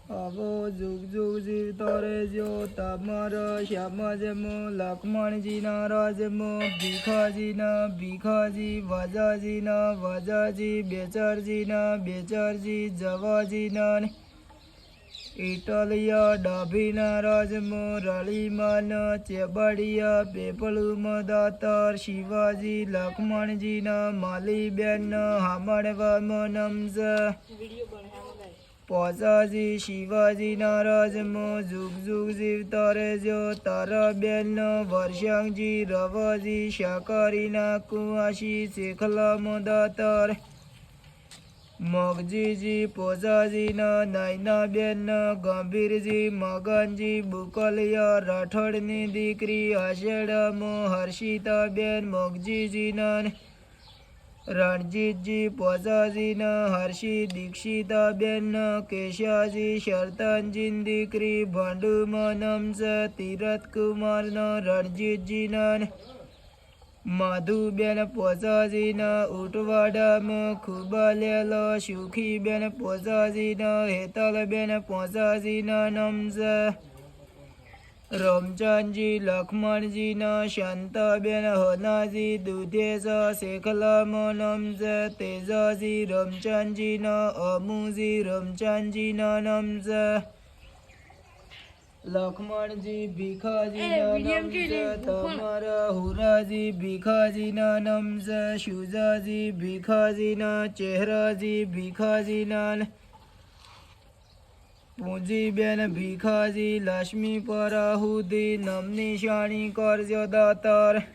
આવો જુગ જુગ જીવતો રહેજો તમારા શ્યામાજમાં લક્ષ્મણજીના રાજમાં ભીખાજી વાજાજીના વાજાજી બેચરજી જવાજીના ઇટલિયા ડાભીના રાજમાં રળીમાના ચેબડિયા પેપળુમાં દાતાર શિવાજી લક્ષ્મણજીના માલીબેનના હામણવામાં નમઝ પોસાજી શિવાજીના રાજમાં જુગ જુગ જીવતા રહેજો તારા બેનના વર્ષાંગજી રવાજી શાકારીના કુવાસી શેખલામાં દાતાર મગજીજી પોસાજીના નાયના બેનના ગંભીરજી મગનજી બુકલિયા રાઠોડની દીકરી આશેડામાં હર્ષિતાબેન મગજીજીના રણજીતજી પોસાજીના હર્ષિ દીક્ષિતાબેન કેશાજી શરતાનજી દીકરી ભંડુમાં નમઝ તીરથકુમારના રણજીતજીના માધુબેન પોસાજીના ઉટવાડામાં ખુબાલેલો સુખીબેન પોસાજીના હેતલબેન પોસાજીના નમઝ રમચાંદજી લક્ષ્મણજીના શાંતાબેન હનાજી દુધેસા શેખલામાં નમઝ તેજાજી રમચાંદજીના અમુજી રમચાંદજીના નમઝ લક્ષ્મણજી ભીખાજીના નમઝ તમારા હુરાજી ભીખાજીના નમઝ શુજાજી ભીખાજીના ચહેરાજી ભીખાજીના પૂંજીબેન ભીખાજી લક્ષ્મી પરાહુદી નમની શાણી કરજો દાતાર